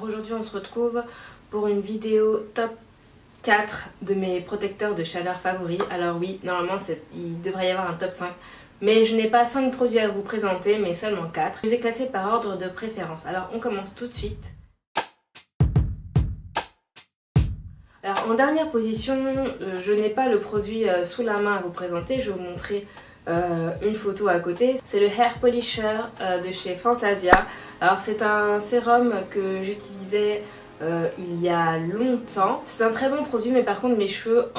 Alors aujourd'hui on se retrouve pour une vidéo top 4 de mes protecteurs de chaleur favoris. Alors oui, normalement il devrait y avoir un top 5, mais je n'ai pas 5 produits à vous présenter, mais seulement 4. Je les ai classés par ordre de préférence. Alors on commence tout de suite. Alors en dernière position, je n'ai pas le produit sous la main à vous présenter, je vais vous montrer une photo à côté. C'est le Hair Polisher de chez Fantasia. Alors c'est un sérum que j'utilisais il y a longtemps. C'est un très bon produit, mais par contre mes cheveux,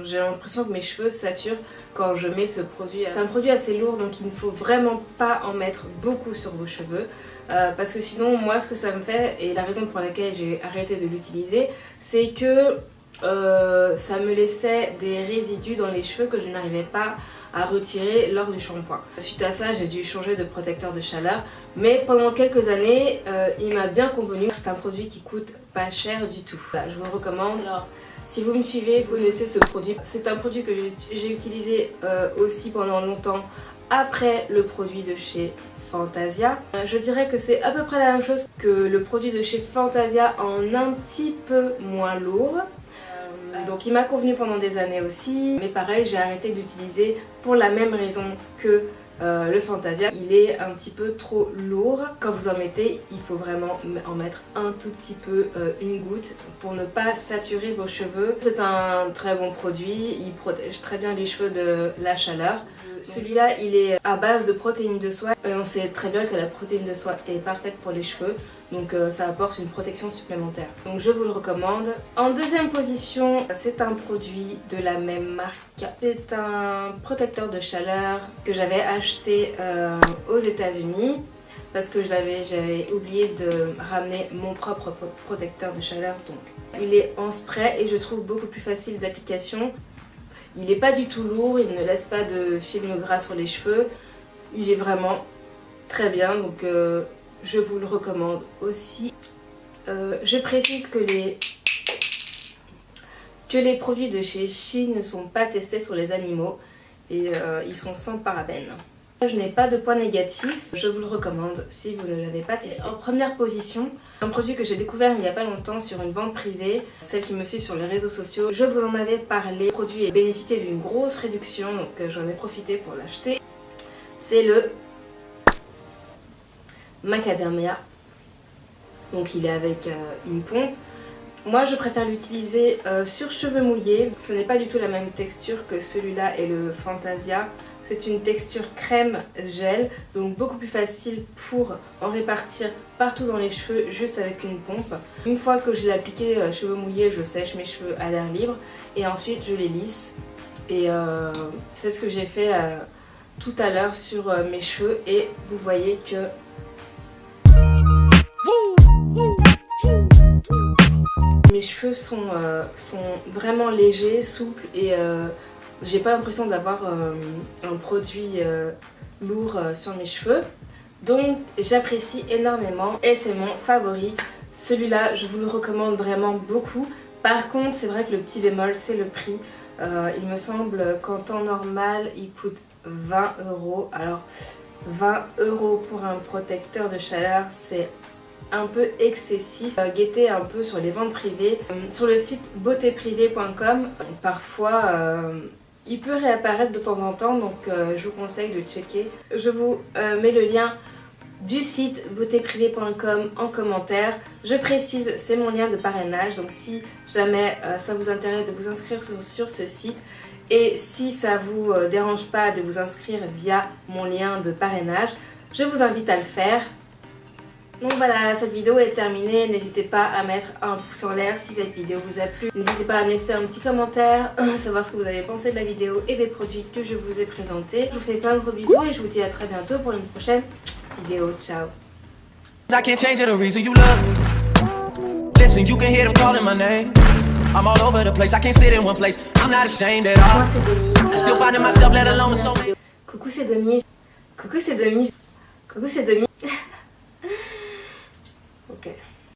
j'ai l'impression que mes cheveux saturent quand je mets ce produit. C'est un produit assez lourd, donc il ne faut vraiment pas en mettre beaucoup sur vos cheveux. Parce que sinon moi ce que ça me fait, et la raison pour laquelle j'ai arrêté de l'utiliser, c'est que ça me laissait des résidus dans les cheveux que je n'arrivais pas à retirer lors du shampoing. Suite à ça, j'ai dû changer de protecteur de chaleur, mais pendant quelques années il m'a bien convenu. C'est un produit qui coûte pas cher du tout. Voilà, je vous le recommande. Alors, si vous me suivez, vous connaissez ce produit. C'est un produit que j'ai utilisé aussi pendant longtemps après le produit de chez Fantasia. Je dirais que c'est à peu près la même chose que le produit de chez Fantasia, en un petit peu moins lourd. Donc il m'a convenu pendant des années aussi, mais pareil, j'ai arrêté d'utiliser pour la même raison que le Fantasia. Il est un petit peu trop lourd. Quand vous en mettez, il faut vraiment en mettre un tout petit peu, une goutte, pour ne pas saturer vos cheveux. C'est un très bon produit, il protège très bien les cheveux de la chaleur. Celui-là, il est à base de protéines de soie. On sait très bien que la protéine de soie est parfaite pour les cheveux, donc ça apporte une protection supplémentaire. Donc je vous le recommande. En deuxième position, c'est un produit de la même marque. C'est un protecteur de chaleur que j'avais acheté aux États-Unis parce que j'avais oublié de ramener mon propre protecteur de chaleur. Donc il est en spray et je trouve beaucoup plus facile d'application. Il n'est pas du tout lourd, il ne laisse pas de film gras sur les cheveux. Il est vraiment très bien, donc je vous le recommande aussi. Je précise que les produits de chez She ne sont pas testés sur les animaux et ils sont sans parabènes. Je n'ai pas de points négatifs, je vous le recommande si vous ne l'avez pas testé. En première position, un produit que j'ai découvert il n'y a pas longtemps sur une vente privée. Celle qui me suit sur les réseaux sociaux, je vous en avais parlé. Le produit a bénéficié d'une grosse réduction, donc j'en ai profité pour l'acheter. C'est le Macadamia. Donc il est avec une pompe. Moi je préfère l'utiliser sur cheveux mouillés. Ce n'est pas du tout la même texture que celui-là et le Fantasia. C'est une texture crème gel, donc beaucoup plus facile pour en répartir partout dans les cheveux juste avec une pompe. Une fois que je l'ai appliqué cheveux mouillés, je sèche mes cheveux à l'air libre et ensuite je les lisse. Et c'est ce que j'ai fait tout à l'heure sur mes cheveux et vous voyez que mes cheveux sont vraiment légers, souples et j'ai pas l'impression d'avoir un produit lourd sur mes cheveux. Donc j'apprécie énormément et c'est mon favori. Celui-là, je vous le recommande vraiment beaucoup. Par contre, c'est vrai que le petit bémol, c'est le prix. Il me semble qu'en temps normal, il coûte 20 €. Alors 20 € pour un protecteur de chaleur, c'est un peu excessif. Guettez un peu sur les ventes privées. Sur le site beautéprivée.com, parfois il peut réapparaître de temps en temps, donc je vous conseille de checker. Je vous mets le lien du site beautéprivée.com en commentaire. Je précise, c'est mon lien de parrainage, donc si jamais ça vous intéresse de vous inscrire sur ce site, et si ça vous dérange pas de vous inscrire via mon lien de parrainage, je vous invite à le faire. Donc voilà, cette vidéo est terminée. N'hésitez pas à mettre un pouce en l'air si cette vidéo vous a plu. N'hésitez pas à me laisser un petit commentaire, savoir ce que vous avez pensé de la vidéo et des produits que je vous ai présentés. Je vous fais plein de gros bisous et je vous dis à très bientôt pour une prochaine vidéo. Ciao. Coucou c'est Demi. Coucou c'est Demi. Coucou c'est Demi.